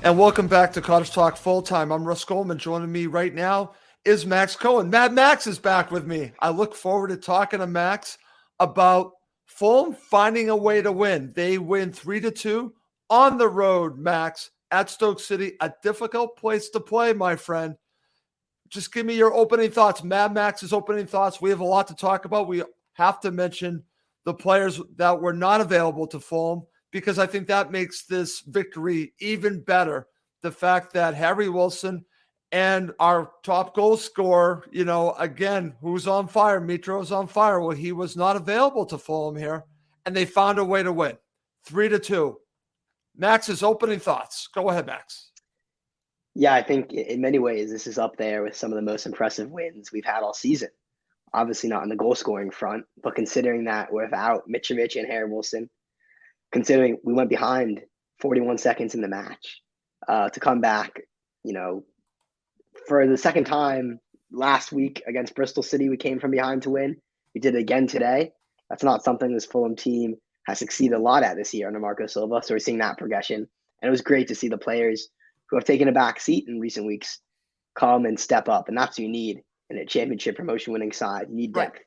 And welcome back to Cottage Talk Full Time. I'm Russ Goldman. Joining me right now is Max Cohen. Mad Max is back with me. I look forward to talking to Max about Fulham finding a way to win. They win 3-2 on the road, Max, at Stoke City. A difficult place to play, my friend. Just give me your opening thoughts. Mad Max's opening thoughts. We have a lot to talk about. We have to mention the players that were not available to Fulham, because I think that makes this victory even better. The fact that Harry Wilson and our top goal scorer, again, who's on fire, Mitro's on fire. Well, he was not available to Fulham here, and they found a way to win 3-2. Max's opening thoughts. Go ahead, Max. Yeah, I think in many ways, this is up there with some of the most impressive wins we've had all season. Obviously not on the goal scoring front, but considering that we're without Mitrovic and Harry Wilson, considering we went behind 41 seconds in the match, to come back, for the second time last week against Bristol City, we came from behind to win. We did it again today. That's not something this Fulham team has succeeded a lot at this year under Marco Silva. So we're seeing that progression. And it was great to see the players who have taken a back seat in recent weeks come and step up. And that's what you need in a championship promotion winning side. You need depth. Right.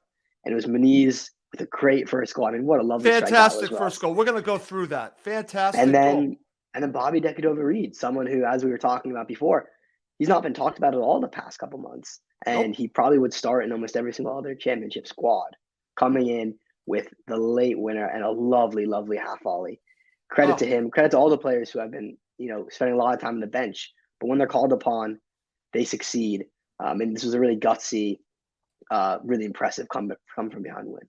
And it was Muniz with a great first goal. I mean, what a lovely fantastic first goal. We're going to go through that. Fantastic and then, goal. And then Bobby Decordova-Reid, someone who, as we were talking about before, he's not been talked about at all the past couple months. And he probably would start in almost every single other championship squad, coming in with the late winner and a lovely, lovely half volley. Credit to him. Credit to all the players who have been, spending a lot of time on the bench. But when they're called upon, they succeed. And this was a really gutsy, really impressive come from behind win.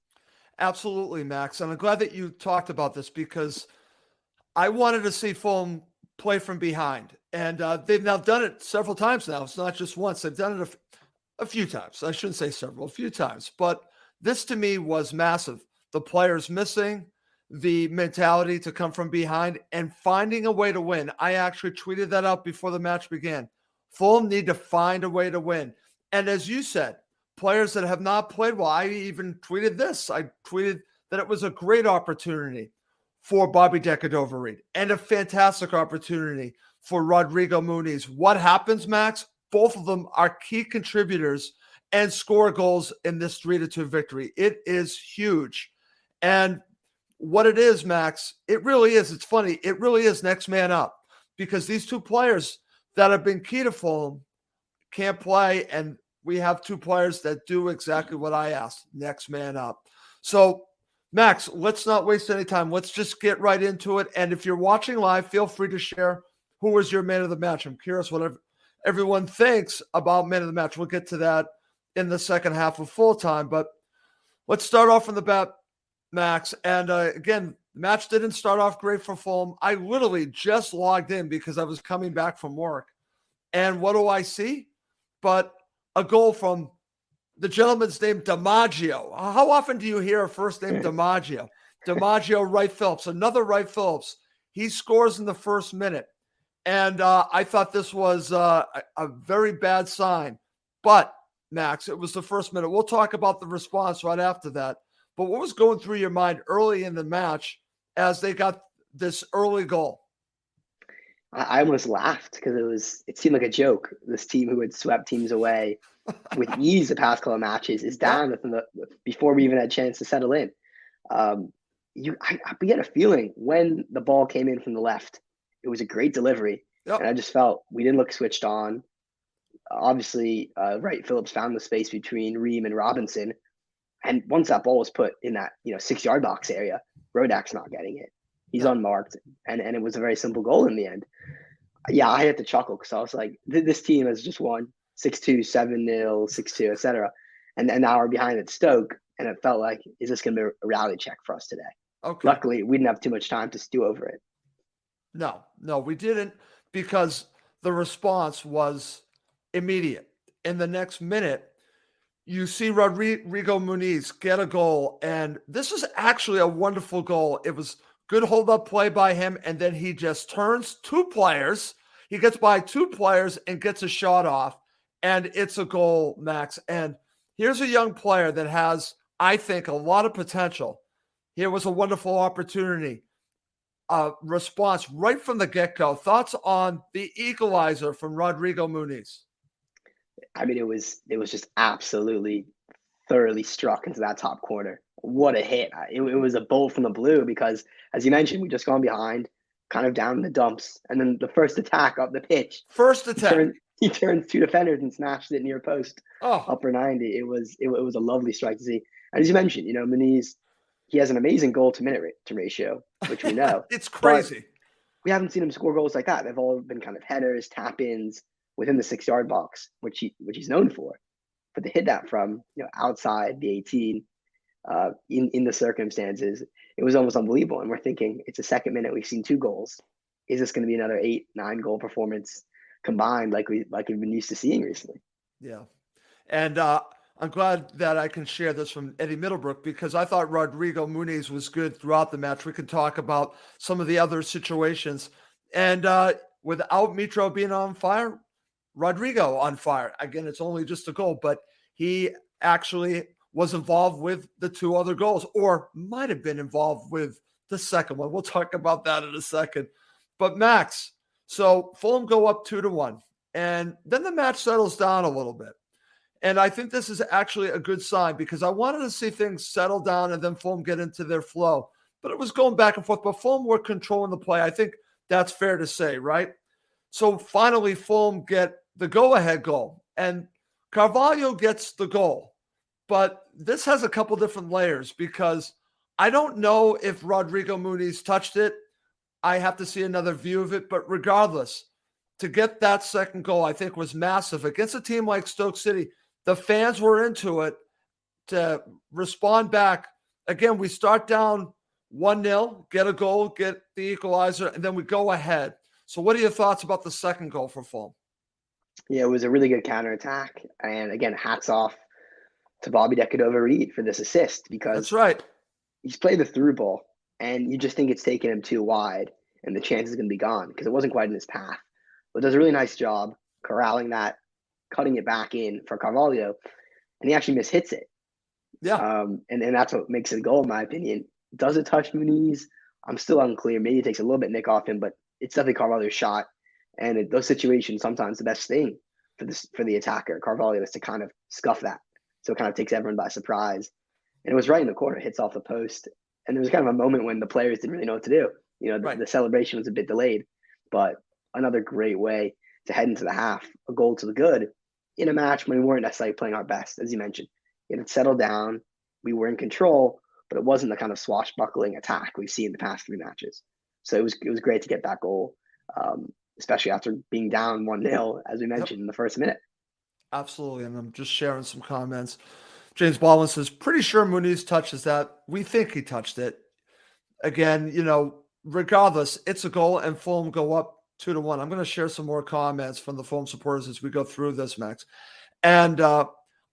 Absolutely, Max. And I'm glad that you talked about this, because I wanted to see Fulham play from behind. And they've now done it several times now. It's not just once. They've done it a few times. I shouldn't say several, a few times. But this to me was massive. The players missing, the mentality to come from behind and finding a way to win. I actually tweeted that out before the match began. Fulham need to find a way to win. And as you said, players that have not played well, I even tweeted this. I tweeted that it was a great opportunity for Bobby Decordova-Reid and a fantastic opportunity for Rodrigo Muniz. What happens, Max? Both of them are key contributors and score goals in this 3-2 victory. It is huge. And what it is, Max, it really is. It's funny. It really is next man up, because these two players that have been key to Fulham can't play. And we have two players that do exactly what I asked, next man up. So, Max, let's not waste any time. Let's just get right into it. And if you're watching live, feel free to share who was your man of the match. I'm curious what everyone thinks about man of the match. We'll get to that in the second half of full time. But let's start off from the bat, Max. And again, the match didn't start off great for Fulham. I literally just logged in because I was coming back from work. And what do I see? But a goal from the gentleman's name, DiMaggio. How often do you hear a first name DiMaggio? DiMaggio Wright Phillips, another Wright Phillips. He scores in the first minute. And I thought this was a very bad sign. But, Max, it was the first minute. We'll talk about the response right after that. But what was going through your mind early in the match as they got this early goal? I almost laughed because it seemed like a joke. This team who had swept teams away with ease the past couple of matches is down before we even had a chance to settle in. I get a feeling when the ball came in from the left, it was a great delivery. Yep. And I just felt we didn't look switched on. Obviously, Wright Phillips found the space between Ream and Robinson. And once that ball was put in that 6-yard box area, Rodak's not getting it. He's unmarked. And it was a very simple goal in the end. Yeah, I had to chuckle because I was like, this team has just won 6-2, 7-0, 6-2, etc. And now we're behind at Stoke. And it felt like, is this going to be a reality check for us today? Okay. Luckily, we didn't have too much time to stew over it. No, we didn't, because the response was immediate. In the next minute, you see Rodrigo Muniz get a goal. And this is actually a wonderful goal. It was good hold-up play by him. And then he just turns two players. He gets by two players and gets a shot off. And it's a goal, Max. And here's a young player that has, I think, a lot of potential. Here was a wonderful opportunity. response right from the get-go. Thoughts on the equalizer from Rodrigo Muniz? I mean, it was just absolutely thoroughly struck into that top corner. What a hit. It was a bolt from the blue because, as you mentioned, we just gone behind, kind of down in the dumps. And then the first attack up the pitch, First he attack. turned two defenders and snatched it near post, Oh, upper 90. It was a lovely strike to see. And as you mentioned, Muniz, he has an amazing goal to minute to ratio, which we know. it's But crazy. we haven't seen him score goals like that. They've all been kind of headers, tap ins within the 6 yard box, which he's known for. But to hit that from outside the 18, in the circumstances, it was almost unbelievable. And we're thinking it's the second minute we've seen 2 goals. Is this going to be another 8-9 goal performance combined like we've been used to seeing recently? Yeah. And I'm glad that I can share this from Eddie Middlebrook because I thought Rodrigo Muniz was good throughout the match. We can talk about some of the other situations. And without Mitro being on fire, Rodrigo on fire. Again, it's only just a goal, but he actually was involved with the 2 other goals, or might have been involved with the second one. We'll talk about that in a second. But Max, so Fulham go up 2-1, and then the match settles down a little bit. And I think this is actually a good sign because I wanted to see things settle down and then Fulham get into their flow. But it was going back and forth. But Fulham were controlling the play. I think that's fair to say, right? So finally, Fulham get the go-ahead goal. And Carvalho gets the goal. But this has a couple different layers because I don't know if Rodrigo Muniz touched it. I have to see another view of it. But regardless, to get that second goal, I think was massive. Against a team like Stoke City, the fans were into it to respond back. Again, we start down 1-0, get a goal, get the equalizer, and then we go ahead. So what are your thoughts about the second goal for Fulham? Yeah, it was a really good counterattack. And again, hats off to Bobby Decordova-Reid for this assist That's because right. he's played the through ball and you just think it's taken him too wide and the chance is going to be gone because it wasn't quite in his path. But does a really nice job corralling that, cutting it back in for Carvalho, and he actually mishits it. Yeah. And that's what makes it a goal, in my opinion. Does it touch Muniz? I'm still unclear. Maybe it takes a little bit nick off him, but it's definitely Carvalho's shot. And in those situations, sometimes the best thing for the attacker, Carvalho, is to kind of scuff that. So it kind of takes everyone by surprise. And it was right in the corner, hits off the post. And there was kind of a moment when the players didn't really know what to do. The celebration was a bit delayed, but another great way to head into the half, a goal to the good in a match when we weren't necessarily playing our best, as you mentioned. It had settled down. We were in control, but it wasn't the kind of swashbuckling attack we've seen the past 3 matches. So it was great to get that goal, especially after being down 1-0, as we mentioned in the first minute. Absolutely. And I'm just sharing some comments. James Baldwin says, pretty sure Muniz touches that. We think he touched it. Again, regardless, it's a goal and Fulham go up 2-1. I'm going to share some more comments from the Fulham supporters as we go through this, Max. And I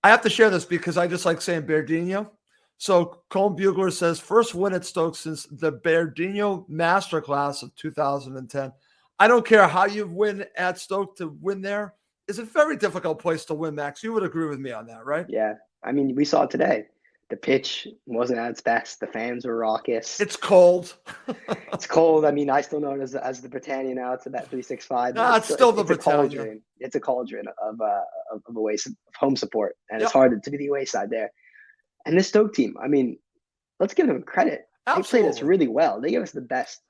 have to share this because I just like saying Berdinho. So Colm Bugler says, first win at Stoke since the Berdinho Masterclass of 2010. I don't care how you win at Stoke, to win there is a very difficult place to win, Max. You would agree with me on that, right? Yeah. I mean, we saw it today. The pitch wasn't at its best. The fans were raucous. It's cold. It's cold. I mean, I still know it as the Britannia now. It's about 365. No, it's still the it's a Britannia. cauldron. It's a cauldron of away of home support, and Yep. it's hard to be the away side there. And this Stoke team, I mean, let's give them credit. They played us really well. They gave us the best,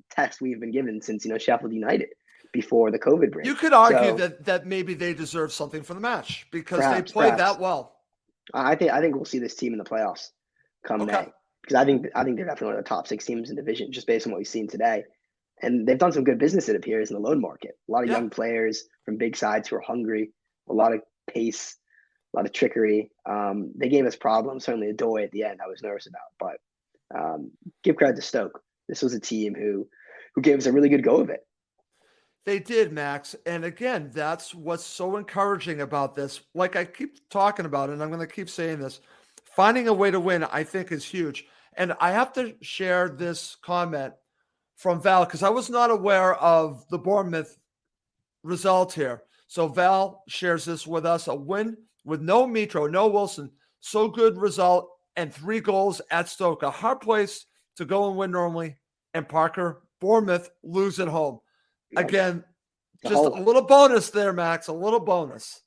test we've been given since Sheffield United before the COVID break. You could argue that maybe they deserve something for the match because they played that well. I think we'll see this team in the playoffs come May, because I think they're definitely one of the top 6 teams in the division just based on what we've seen today. And they've done some good business, it appears, in the loan market. A lot of young players from big sides who are hungry, a lot of pace, a lot of trickery. They gave us problems, certainly Adoy at the end I was nervous about. But give credit to Stoke. This was a team who gave us a really good go of it. They did, Max. And again, that's what's so encouraging about this. Like I keep talking about, and I'm going to keep saying this, finding a way to win, I think, is huge. And I have to share this comment from Val because I was not aware of the Bournemouth result here. So Val shares this with us, a win with no Mitro, no Wilson. So good result and 3 goals at Stoke. A hard place to go and win normally. And Parker, Bournemouth lose at home. Yep. Again, The just Hull. a little bonus there, Max. A little bonus.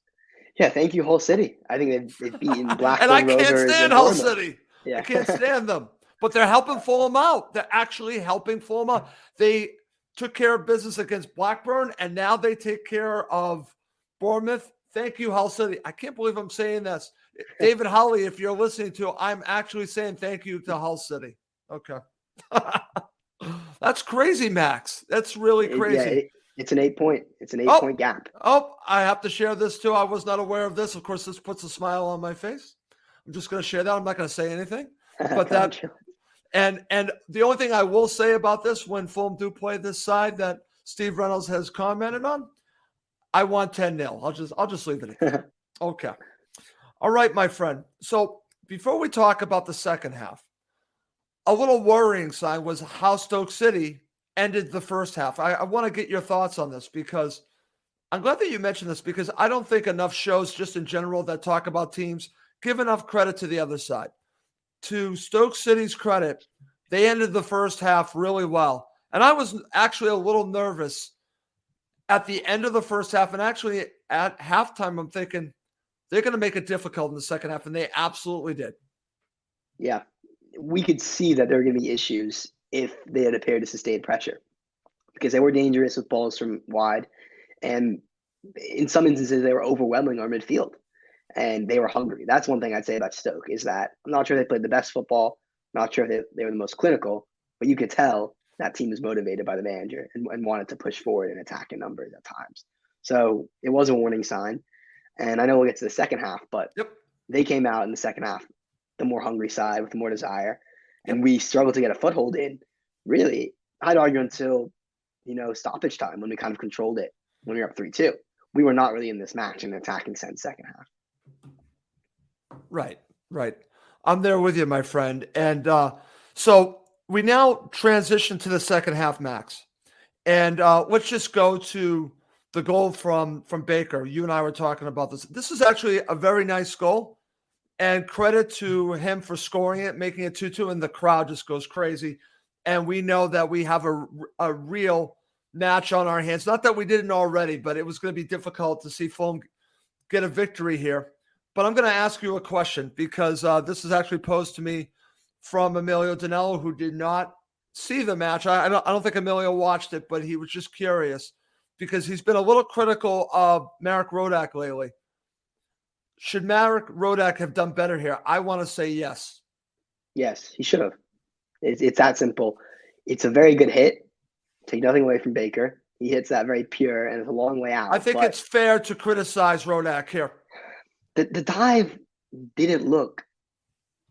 Yeah, thank you, Hull City. I think they've beaten Blackburn And I can't Rovers stand and Hull Bournemouth. City. Yeah. I can't stand them. But they're helping Fulham out. They're actually helping Fulham out. They took care of business against Blackburn, and now they take care of Bournemouth. Thank you, Hull City. I can't believe I'm saying this. David Holly, if you're listening to it, I'm actually saying thank you to Hull City. Okay. That's crazy, Max. That's really crazy. It's an 8-point. It's an 8-point gap. Oh, I have to share this too. I was not aware of this. Of course, this puts a smile on my face. I'm just going to share that. I'm not going to say anything. But that and the only thing I will say about this when Fulham do play this side that Steve Reynolds has commented on, I want 10-0. I'll just leave it at that. Okay. All right, my friend. So before we talk about the second half, a little worrying sign was how Stoke City ended the first half. I want to get your thoughts on this because I'm glad that you mentioned this because I don't think enough shows just in general that talk about teams give enough credit to the other side. To Stoke City's credit, they ended the first half really well. And I was actually a little nervous at the end of the first half. And actually at halftime, I'm thinking they're going to make it difficult in the second half. And they absolutely did. Yeah. We could see that there were going to be issues if they had appeared to sustain pressure because they were dangerous with balls from wide. And in some instances, they were overwhelming our midfield and they were hungry. That's one thing I'd say about Stoke is that I'm not sure they played the best football. I'm not sure if they were the most clinical, but you could tell that team was motivated by the manager and wanted to push forward and attack in numbers at times. So it was a warning sign. And I know we'll get to the second half, but they came out in the second half, the more hungry side with more desire. And we struggled to get a foothold in, really, I'd argue until, stoppage time when we kind of controlled it when we were up 3-2. We were not really in this match in an attacking sense second half. Right. I'm there with you, my friend. And so we now transition to the second half, Max. And let's just go to the goal from Baker. You and I were talking about this. This is actually a very nice goal. And credit to him for scoring it, making it 2-2, and the crowd just goes crazy. And we know that we have a real match on our hands. Not that we didn't already, but it was going to be difficult to see Fulham get a victory here. But I'm going to ask you a question because this is actually posed to me from Emilio Danello, who did not see the match. I don't think Emilio watched it, but he was just curious because he's been a little critical of Marek Rodak lately. Should Marek Rodak have done better here? I want to say yes. Yes, he should have. It's that simple. It's a very good hit. Take nothing away from Baker. He hits that very pure and it's a long way out. I think it's fair to criticize Rodak here. The dive didn't look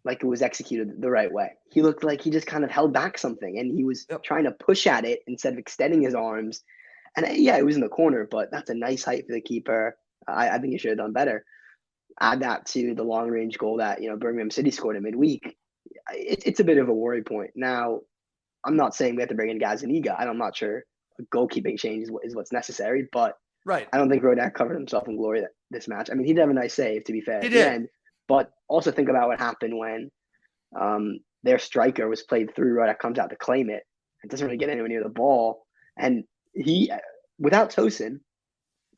like it was executed the right way. He looked like he just kind of held back something and he was trying to push at it instead of extending his arms. And it was in the corner, but that's a nice height for the keeper. I think he should have done better. Add that to the long range goal that Birmingham City scored in midweek. It's a bit of a worry point. Now, I'm not saying we have to bring in Gazaniga. I'm not sure a goalkeeping change is what's necessary, but I don't think Rodak covered himself in glory this match. I mean, he did have a nice save, to be fair. He did. End, but also think about what happened when their striker was played through. Rodak comes out to claim it. It doesn't really get anywhere near the ball. And he, without Tosin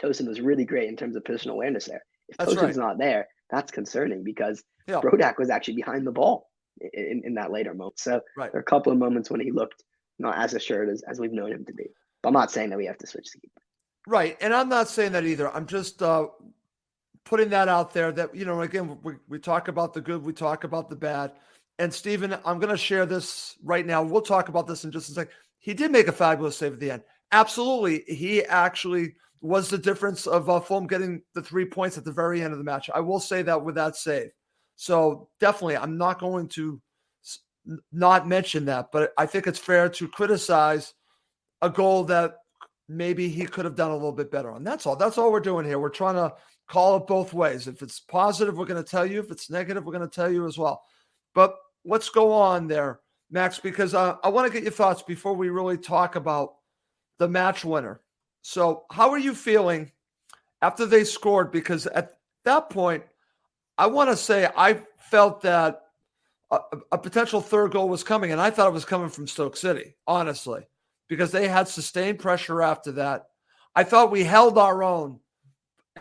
was really great in terms of positional awareness there. If Tosin's not there, that's concerning because Rodak was actually behind the ball in that later moment. So there are a couple of moments when he looked not as assured as we've known him to be. But I'm not saying that we have to switch the keeper. Right. And I'm not saying that either. I'm just putting that out there that, again, we talk about the good, we talk about the bad. And Stephen, I'm going to share this right now. We'll talk about this in just a second. He did make a fabulous save at the end. Absolutely. He actually was the difference of Fulham getting the 3 points at the very end of the match. I will say that with that save. So definitely, I'm not going to not mention that, but I think it's fair to criticize a goal that maybe he could have done a little bit better on. That's all. That's all we're doing here. We're trying to call it both ways. If it's positive, we're going to tell you. If it's negative, we're going to tell you as well. But let's go on there, Max, because I want to get your thoughts before we really talk about the match winner. So how are you feeling after they scored? Because at that point, I want to say I felt that a potential third goal was coming, and I thought it was coming from Stoke City, honestly, because they had sustained pressure after that. I thought we held our own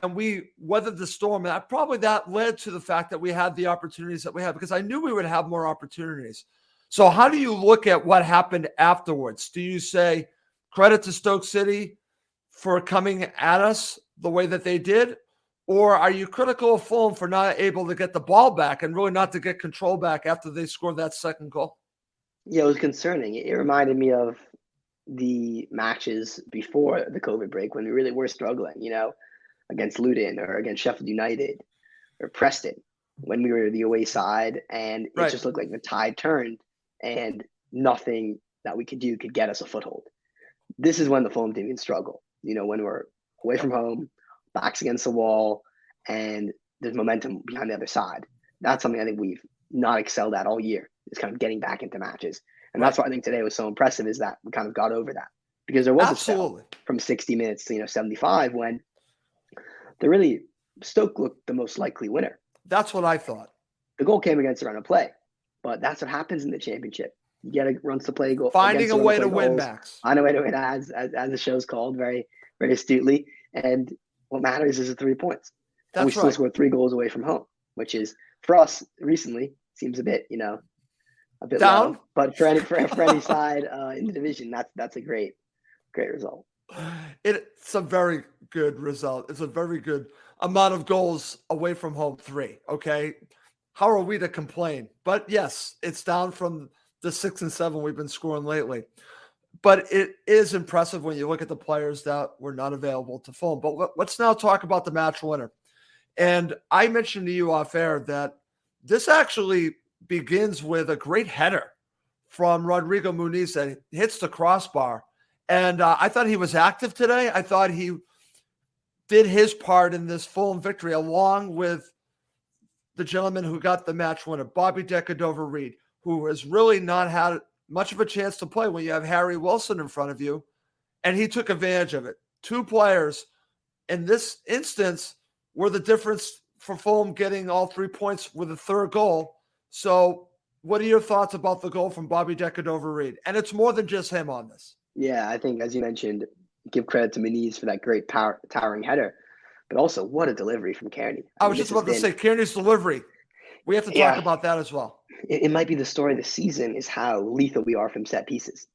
and we weathered the storm. And probably that led to the fact that we had the opportunities that we had, because I knew we would have more opportunities. So how do you look at what happened afterwards? Do you say credit to Stoke City for coming at us the way that they did? Or are you critical of Fulham for not able to get the ball back and really not to get control back after they scored that second goal? Yeah, it was concerning. It reminded me of the matches before the COVID break when we really were struggling, against Luton or against Sheffield United or Preston when we were the away side, and it Right. just looked like the tide turned and nothing that we could do could get us a foothold. This is when the Fulham team can struggle, when we're away from home, backs against the wall, and there's momentum behind the other side. That's something I think we've not excelled at all year, is kind of getting back into matches. And that's why I think today was so impressive, is that we kind of got over that. Because there was a spell from 60 minutes to 75 when Stoke looked the most likely winner. That's what I thought. The goal came against a run of play, but that's what happens in the championship. You get a runs to play goal. Finding a way to win, Max. Find a way to win, as the show's called very, very astutely. And what matters is the 3 points. And we still scored 3 goals away from home, which is, for us recently, seems a bit down. Low. But for any side in the division, that's a great result. It's a very good result. It's a very good amount of goals away from home, 3. Okay. How are we to complain? But yes, it's down from the 6 and 7 we've been scoring lately. But it is impressive when you look at the players that were not available to Fulham. But let's now talk about the match winner. And I mentioned to you off air that this actually begins with a great header from Rodrigo Muniz that hits the crossbar. And I thought he was active today. I thought he did his part in this Fulham victory, along with the gentleman who got the match winner, Bobby Decordova-Reid, who has really not had much of a chance to play when you have Harry Wilson in front of you. And he took advantage of it. 2 players in this instance were the difference for Fulham getting all 3 points with a third goal. So what are your thoughts about the goal from Bobby Decordova-Reid? And it's more than just him on this. Yeah, I think, as you mentioned, give credit to Muniz for that great towering header. But also, what a delivery from Kearney. I was just about to say, Kearney's delivery. We have to talk about that as well. It might be the story of the season, is how lethal we are from set pieces.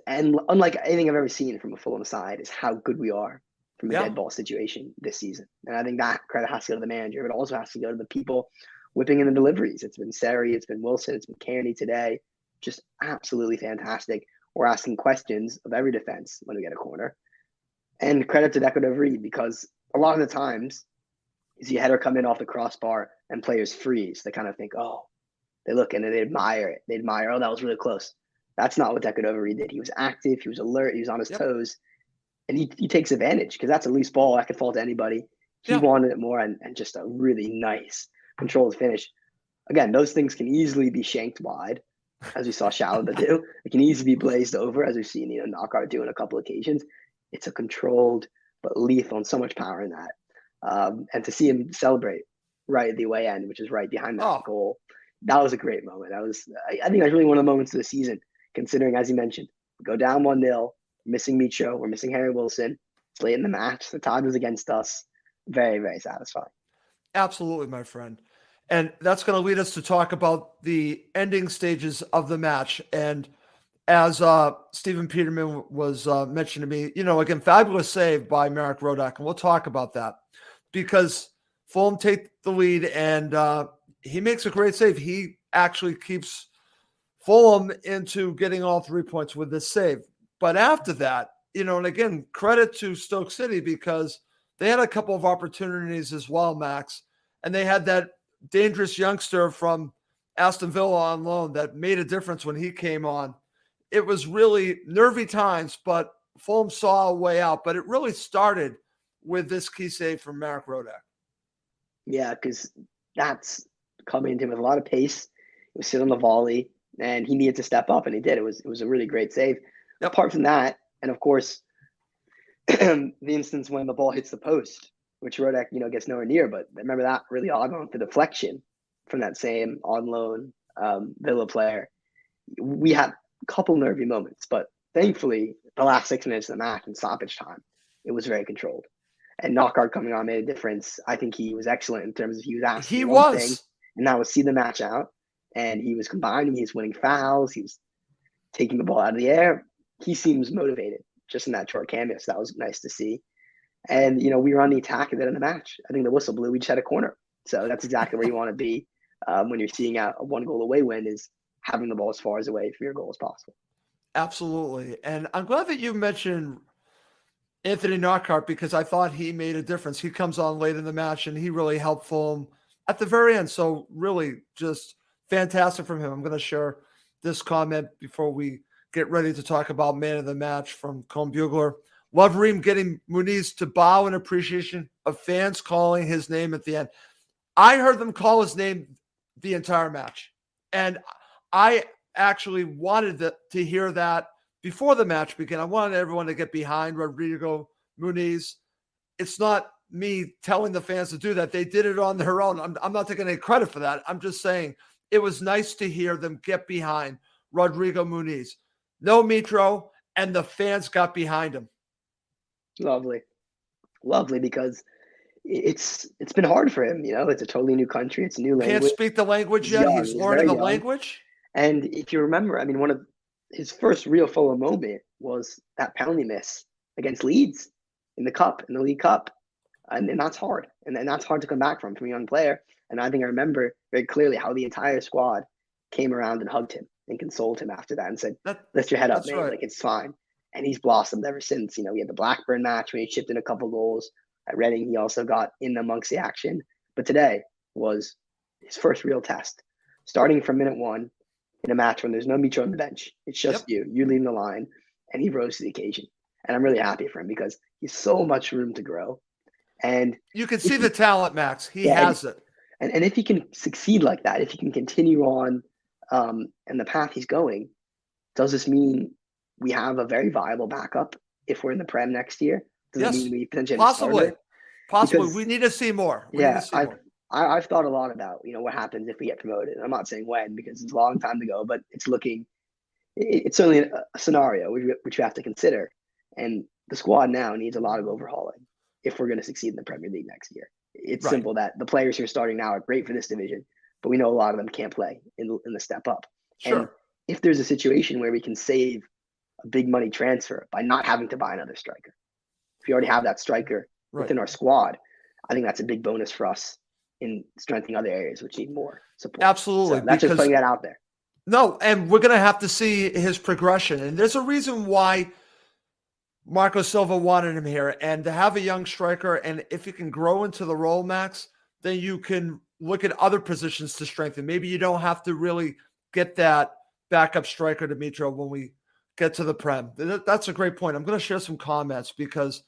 And unlike anything I've ever seen from a Fulham side, is how good we are from a dead ball situation this season. And I think that credit has to go to the manager, but also has to go to the people whipping in the deliveries. It's been Seri, it's been Wilson, it's been Kearney today. Just absolutely fantastic. We're asking questions of every defense when we get a corner. And credit to Decordova-Reid, because a lot of the times you see a header come in off the crossbar and players freeze. They kind of think, they look and they admire it. They admire, that was really close. That's not what Decordova-Reid did. He was active, he was alert, he was on his toes, and he takes advantage, because that's a loose ball that could fall to anybody. He wanted it more, and just a really nice controlled finish. Again, those things can easily be shanked wide, as we saw Chalobah do. It can easily be blazed over, as we've seen Knockout do on a couple occasions. It's a controlled but lethal, and so much power in that. And to see him celebrate right at the away end, which is right behind that goal, that was a great moment. I think that's really one of the moments of the season, considering, as you mentioned, we go down 1-0, missing Micho, we're missing Harry Wilson. It's late in the match. The tide was against us. Very, very satisfying. Absolutely, my friend. And that's going to lead us to talk about the ending stages of the match. And as Stephen Peterman was mentioning to me, again, fabulous save by Marek Rodak. And we'll talk about that, because Fulham take the lead, and he makes a great save. He actually keeps Fulham into getting all 3 points with this save. But after that, and again, credit to Stoke City, because they had a couple of opportunities as well, Max. And they had that dangerous youngster from Aston Villa on loan that made a difference when he came on. It was really nervy times, but Fulham saw a way out. But it really started with this key save from Marek Rodak. Yeah, because that's coming to him with a lot of pace. It was sitting on the volley, and he needed to step up, and he did. It was a really great save. Yep. Apart from that, and of course, the instance when the ball hits the post, which Rodak, gets nowhere near. But remember that really odd on the deflection from that same on loan Villa player. We had a couple nervy moments, but thankfully, the last 6 minutes of the match in stoppage time, it was very controlled. And Knockaert coming on made a difference. I think he was excellent in terms of he was asking He one thing, was. and that was see the match out. And he was combining, he was winning fouls, he was taking the ball out of the air. He seems motivated just in that short cameo. So that was nice to see. And, we were on the attack at the end of the match. I think the whistle blew. We just had a corner. So that's exactly where you want to be when you're seeing a 1-goal away win, is having the ball as far as away from your goal as possible. Absolutely. And I'm glad that you mentioned Anthony Knockaert, because I thought he made a difference. He comes on late in the match and he really helped Fulham at the very end. So really just fantastic from him. I'm going to share this comment before we get ready to talk about man of the match from Cone Bugler. Love Reem getting Muniz to bow in appreciation of fans calling his name at the end. I heard them call his name the entire match. And I actually wanted to hear that before the match began. I wanted everyone to get behind Rodrigo Muniz. It's not me telling the fans to do that. They did it on their own. I'm not taking any credit for that. I'm just saying it was nice to hear them get behind Rodrigo Muniz. No Mitro, and the fans got behind him. Lovely, because it's been hard for him. It's a totally new country. It's a new language. Can't speak the language yet. Young. He's learning the young. language. And if you remember, one of his first real Fulham moment was that penalty miss against Leeds in the League Cup. And that's hard. And that's hard to come back from a young player. And I think I remember very clearly how the entire squad came around and hugged him and consoled him after that and said, lift your head up, man. Right. Like, it's fine. And he's blossomed ever since. We had the Blackburn match when he chipped in a couple goals. At Reading, he also got in amongst the action. But today was his first real test. Starting from minute 1 in a match when there's no Mitro on the bench. It's just you leading the line, and he rose to the occasion. And I'm really happy for him because he's so much room to grow. And you can see the talent, Max. He has it. And if he can succeed like that, if he can continue on and the path he's going, does this mean we have a very viable backup if we're in the Prem next year? Does it mean we potentially have possibly. Because, we need to see more. I've thought a lot about what happens if we get promoted. I'm not saying when, because it's a long time to go, but it's certainly a scenario which we have to consider. And the squad now needs a lot of overhauling if we're going to succeed in the Premier League next year. It's simple that the players who are starting now are great for this division, but we know a lot of them can't play in the step up. Sure. And if there's a situation where we can save a big money transfer by not having to buy another striker, if you already have that striker within our squad, I think that's a big bonus for us in strengthening other areas which need more support. Absolutely. So that's just putting that out there. No, and we're going to have to see his progression. And there's a reason why Marco Silva wanted him here. And to have a young striker, and if you can grow into the role, Max, then you can look at other positions to strengthen. Maybe you don't have to really get that backup striker to Mitro when we get to the Prem. That's a great point. I'm going to share some comments because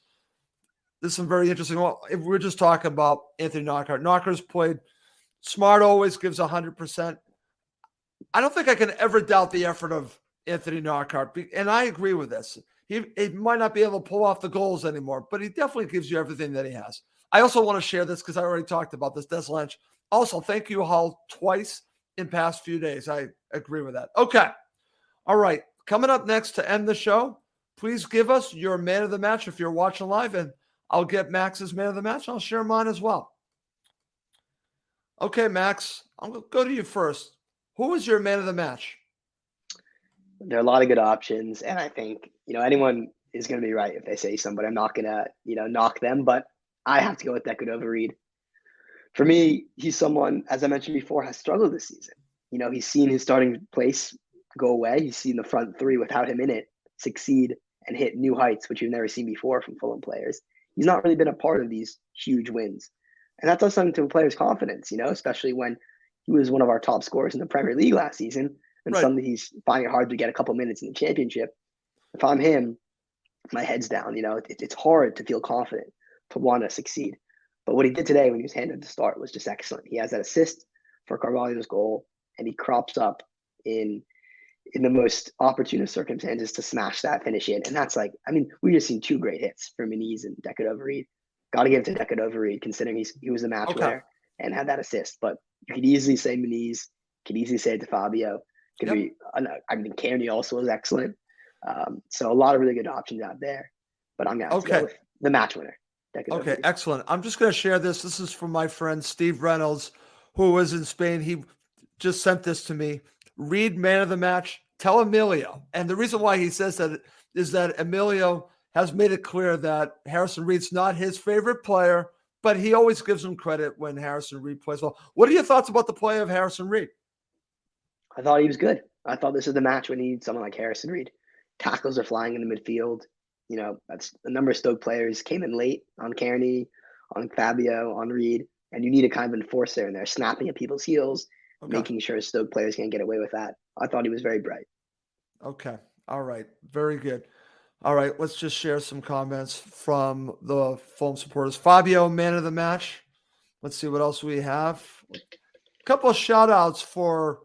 there's some very interesting. Well, if we're just talking about Anthony Knockaert. Knockaert's played smart, always gives 100%. I don't think I can ever doubt the effort of Anthony Knockaert. And I agree with this. He might not be able to pull off the goals anymore, but he definitely gives you everything that he has. I also want to share this because I already talked about this. Des Lynch. Also, thank you, Hull, twice in past few days. I agree with that. Okay. All right. Coming up next to end the show, please give us your man of the match if you're watching live, and I'll get Max's man of the match. I'll share mine as well. Okay, Max, I'm going to go to you first. Who was your man of the match? There are a lot of good options, and I think, anyone is going to be right if they say somebody. I'm not going to, knock them, but I have to go with Decadova Reed. For me, he's someone, as I mentioned before, has struggled this season. He's seen his starting place go away. He's seen the front three without him in it succeed and hit new heights, which we've never seen before from Fulham players. He's not really been a part of these huge wins. And that does something to a player's confidence, especially when he was one of our top scorers in the Premier League last season. And suddenly he's finding it hard to get a couple minutes in the championship. If I'm him, my head's down. It's hard to feel confident, to want to succeed. But what he did today when he was handed the start was just excellent. He has that assist for Carvalho's goal, and he crops up in the most opportune of circumstances to smash that finish in. And that's we've just seen two great hits for Muniz and Decadova Reed. Got to give it to Decadova Reed, considering he was the match winner and had that assist. But you could easily say Muniz Could easily say it to Fabio. Could Yep. be. I mean, Kearney also was excellent. So a lot of really good options out there. But I'm going to go with the match winner. Okay, excellent. I'm just going to share this. This is from my friend Steve Reynolds, who was in Spain. He just sent this to me. Reed, man of the match. Tell Emilio. And the reason why he says that is that Emilio has made it clear that Harrison Reed's not his favorite player, but he always gives him credit when Harrison Reed plays well. What are your thoughts about the play of Harrison Reed? I thought he was good. I thought this is the match when you need someone like Harrison Reed. Tackles are flying in the midfield. That's a number of Stoke players came in late on Kearney, on Fabio, on Reed, and you need a kind of enforcer in there, snapping at people's heels, making sure Stoke players can't get away with that. I thought he was very bright. Okay. All right. Very good. All right. Let's just share some comments from the Fulham supporters. Fabio, man of the match. Let's see what else we have. A couple of shout outs for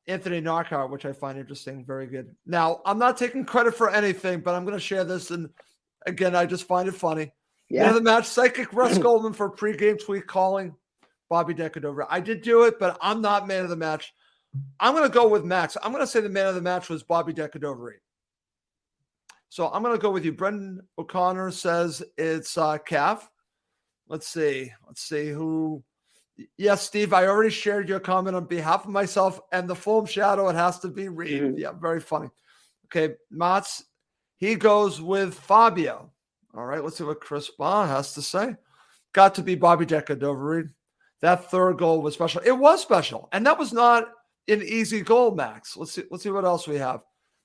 Anthony Knockout, which I find interesting. Very good. Now, I'm not taking credit for anything, but I'm going to share this. And again, I just find it funny. Yeah. Man of the match, psychic Russ Goldman for pregame tweet calling Bobby Decadova. I did do it, but I'm not man of the match. I'm going to go with Max. I'm going to say the man of the match was Bobby Decadova. So I'm going to go with you. Brendan O'Connor says it's Cav. Let's see who. Yes, Steve, I already shared your comment on behalf of myself and the Fulham shadow. It has to be Reed. Mm-hmm. Yeah, very funny. Okay, Mats, he goes with Fabio. All right, let's see what Chris Bond has to say. Got to be Bobby Decadova. That third goal was special. It was special, and that was not an easy goal, Max. Let's see what else we have.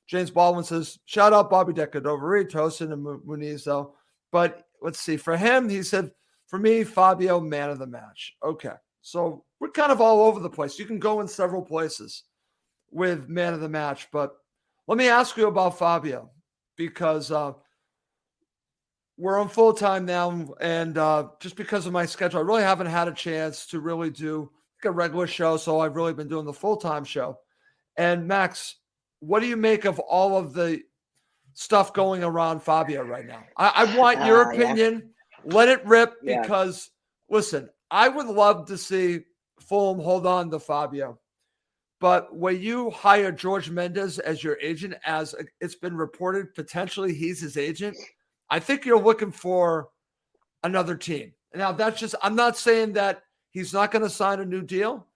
James Baldwin says, shout out Bobby Decadova, Tosin and Muniz, though. But let's see. For him, he said, for me, Fabio, man of the match. Okay. So we're kind of all over the place. You can go in several places with man of the match. But let me ask you about Fabio, because we're on full time now. And just because of my schedule, I really haven't had a chance to really do a regular show. So I've really been doing the full-time show. And Max, what do you make of all of the stuff going around Fabio right now? I want your opinion. Yeah. Let it rip because, listen, I would love to see Fulham hold on to Fabio. But when you hire George Mendes as your agent, as it's been reported, potentially he's his agent, I think you're looking for another team. Now, that's just – I'm not saying that he's not going to sign a new deal,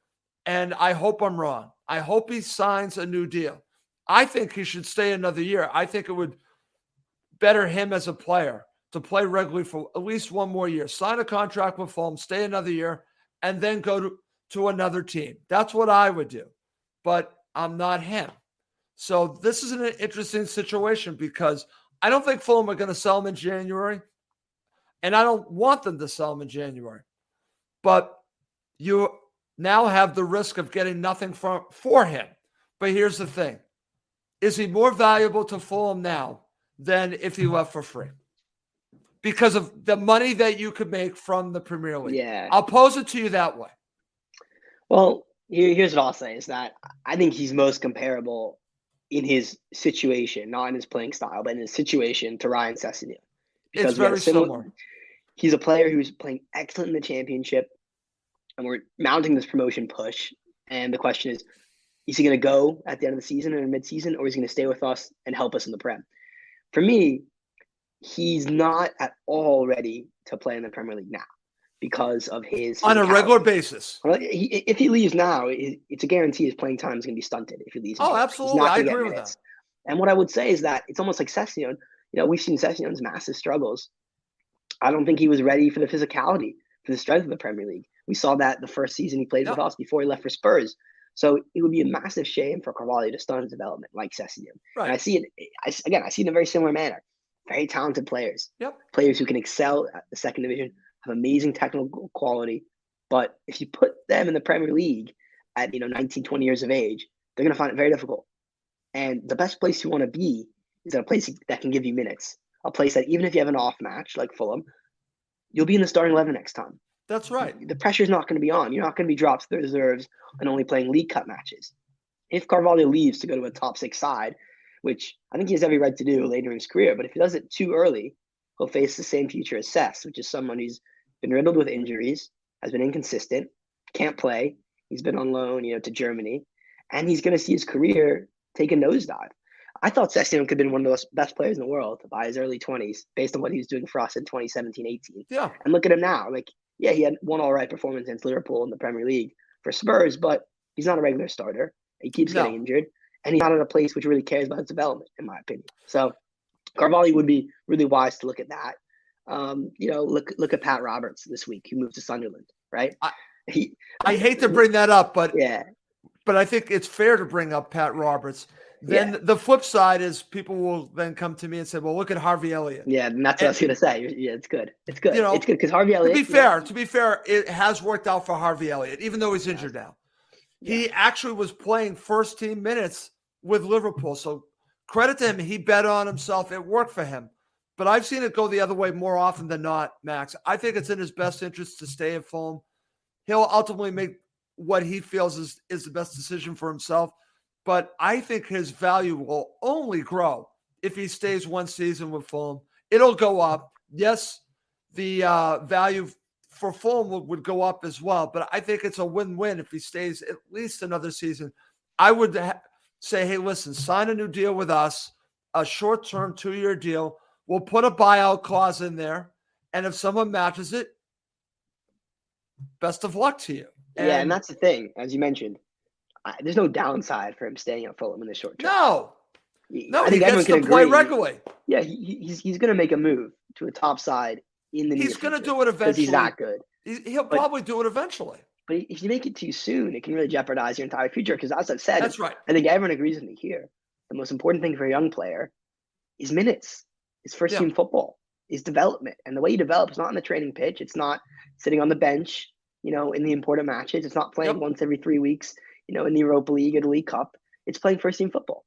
and I hope I'm wrong. I hope he signs a new deal. I think he should stay another year. I think it would better him as a player to play regularly for at least one more year, sign a contract with Fulham, stay another year, and then go to another team. That's what I would do. But I'm not him. So this is an interesting situation because I don't think Fulham are going to sell him in January, and I don't want them to sell him in January. But you now have the risk of getting nothing for him. But here's the thing. Is he more valuable to Fulham now than if he left for free? Because of the money that you could make from the Premier League. Yeah. I'll pose it to you that way. Well, here's what I'll say is that I think he's most comparable in his situation, not in his playing style, but in his situation to Ryan Sessegnon. It's very similar. He's a player who's playing excellent in the Championship, and we're mounting this promotion push. And the question is he going to go at the end of the season and mid-season, or is he going to stay with us and help us in the Prem? For me, he's not at all ready to play in the Premier League now because of his on a regular basis. If he leaves now, it's a guarantee his playing time is going to be stunted if he leaves. Oh, absolutely. I agree with that. And what I would say is that it's almost like Sessegnon. We've seen Sessegnon's massive struggles. I don't think he was ready for the physicality, for the strength of the Premier League. We saw that the first season he played with us before he left for Spurs. So it would be a massive shame for Carvalho to stunt his development like Sessegnon. Right. And I see it, I see it in a very similar manner. Very talented players. Yep. Players who can excel at the second division, have amazing technical quality. But if you put them in the Premier League at 19, 20 years of age, they're going to find it very difficult. And the best place you want to be is at a place that can give you minutes. A place that even if you have an off match like Fulham, you'll be in the starting 11 next time. That's right. The pressure's not going to be on. You're not going to be dropped to the reserves and only playing League Cup matches. If Carvalho leaves to go to a top 6 side, which I think he has every right to do later in his career, but if he does it too early, he'll face the same future as Sess, which is someone who's been riddled with injuries, has been inconsistent, can't play. He's been on loan, to Germany, and he's going to see his career take a nosedive. I thought Sessegnon could have been one of the best players in the world by his early 20s, based on what he was doing for us in 2017, 18. Yeah. And look at him now. Like, yeah, he had one all right performance against Liverpool in the Premier League for Spurs, but he's not a regular starter. He keeps getting injured, and he's not in a place which really cares about his development, in my opinion. So Carvalho would be really wise to look at that. Look at Pat Roberts this week, who moved to Sunderland, right? I hate to bring that up, but yeah, but I think it's fair to bring up Pat Roberts. Then the flip side is people will then come to me and say, well, look at Harvey Elliott. Yeah, and that's what I was going to say. Yeah, it's good. It's good. It's good because Harvey Elliott. To be fair, it has worked out for Harvey Elliott, even though he's injured now. Yeah. He actually was playing first team minutes with Liverpool. So credit to him. He bet on himself. It worked for him. But I've seen it go the other way more often than not, Max. I think it's in his best interest to stay at Fulham. He'll ultimately make what he feels is the best decision for himself. But I think his value will only grow if he stays one season with Fulham. It'll go up. Yes, the value for Fulham would go up as well. But I think it's a win-win if he stays at least another season. I would say, hey, listen, sign a new deal with us, a short-term 2-year deal. We'll put a buyout clause in there. And if someone matches it, best of luck to you. And that's the thing, as you mentioned. There's no downside for him staying at Fulham in the short term. No, I think he gets to play regularly. Yeah, he's going to make a move to a top side in the near future. He's going to do it eventually. Because he's that good. He'll probably do it eventually. But if you make it too soon, it can really jeopardize your entire future. Because as I've said, that's right. I think everyone agrees with me here. The most important thing for a young player is minutes. Is first team football. Is development. And the way you develop is not on the training pitch. It's not sitting on the bench, in the important matches. It's not playing once every 3 weeks. In the Europa League or the League Cup, it's playing first team football.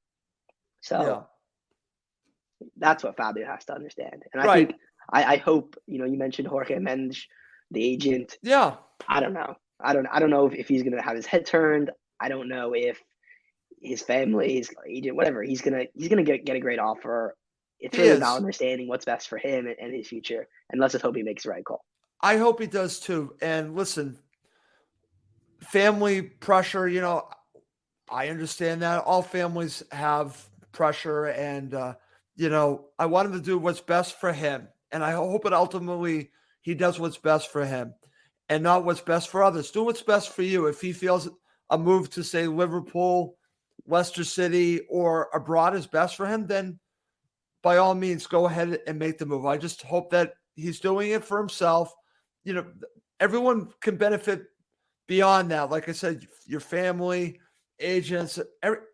So that's what Fabio has to understand. And I think, I hope, you mentioned Jorge Mendes, the agent. Yeah. I don't know. I don't know if he's going to have his head turned. I don't know if his family, his agent, whatever, he's going to get a great offer. It's really about understanding what's best for him and his future. And let's just hope he makes the right call. I hope he does too. And listen, family pressure, I understand that. All families have pressure, and I want him to do what's best for him. And I hope it ultimately he does what's best for him and not what's best for others. Do what's best for you. If he feels a move to, say, Liverpool, Leicester City, or abroad is best for him, then by all means, go ahead and make the move. I just hope that he's doing it for himself. Everyone can benefit beyond that. Like I said, your family, agents,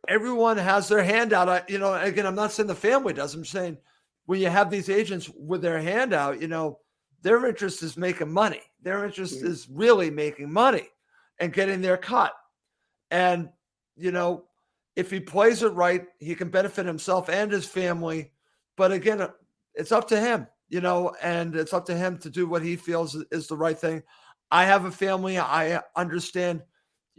everyone has their hand out. Again, I'm not saying the family does. I'm saying when you have these agents with their hand out, their interest is making money. Their interest is really making money and getting their cut. And, if he plays it right, he can benefit himself and his family. But again, it's up to him, and it's up to him to do what he feels is the right thing. I have a family. I understand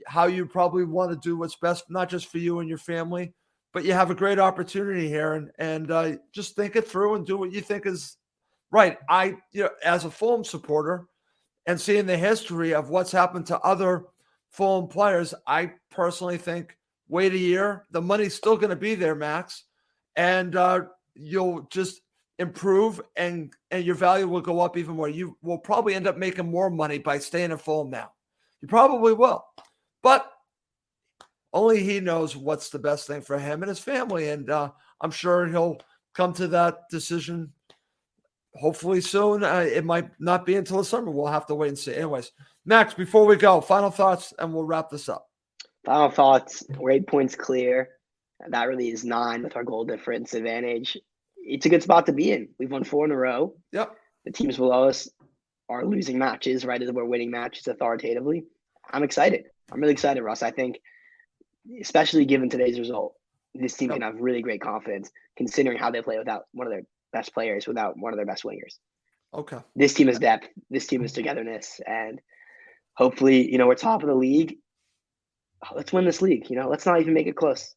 how you probably want to do what's best, not just for you and your family, but you have a great opportunity here, and just think it through and do what you think is right. As a Fulham supporter and seeing the history of what's happened to other Fulham players, I personally think wait a year. The money's still going to be there, Max, and you'll just improve and your value will go up even more. You will probably end up making more money by staying at Fulham now. You probably will. But only he knows what's the best thing for him and his family. And I'm sure he'll come to that decision hopefully soon. It might not be until the summer. We'll have to wait and see. Anyways, Max, before we go, final thoughts, and we'll wrap this up. Final thoughts. We're 8 points clear. That really is 9 with our goal difference advantage. It's a good spot to be in. We've won 4 in a row. Yep. The teams below us are losing matches right as we're winning matches authoritatively. I'm excited. I'm really excited, Russ. I think, especially given today's result, this team can have really great confidence considering how they play without one of their best players, without one of their best wingers. Okay. This team is depth. This team is togetherness. And hopefully, we're top of the league. Let's win this league. Let's not even make it close.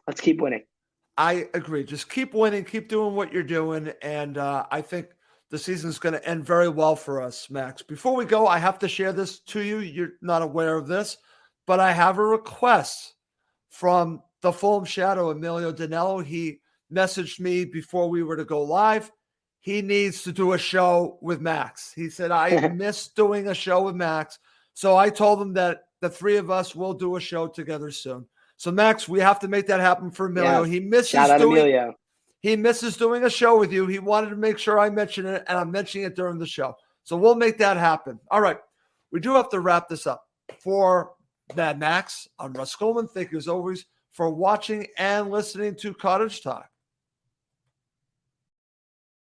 Let's keep winning. I agree. Just keep winning. Keep doing what you're doing. And I think the season is going to end very well for us, Max. Before we go, I have to share this to you. You're not aware of this, but I have a request from the Fulham Shadow, Emilio Danello. He messaged me before we were to go live. He needs to do a show with Max. He said, I miss doing a show with Max. So I told him that the three of us will do a show together soon. So Max, we have to make that happen for Emilio. Yes. Shout out Emilio. He misses doing a show with you. He wanted to make sure I mention it, and I'm mentioning it during the show. So we'll make that happen. All right. We do have to wrap this up. For Mad Max, I'm Russ Coleman. Thank you as always for watching and listening to Cottage Talk.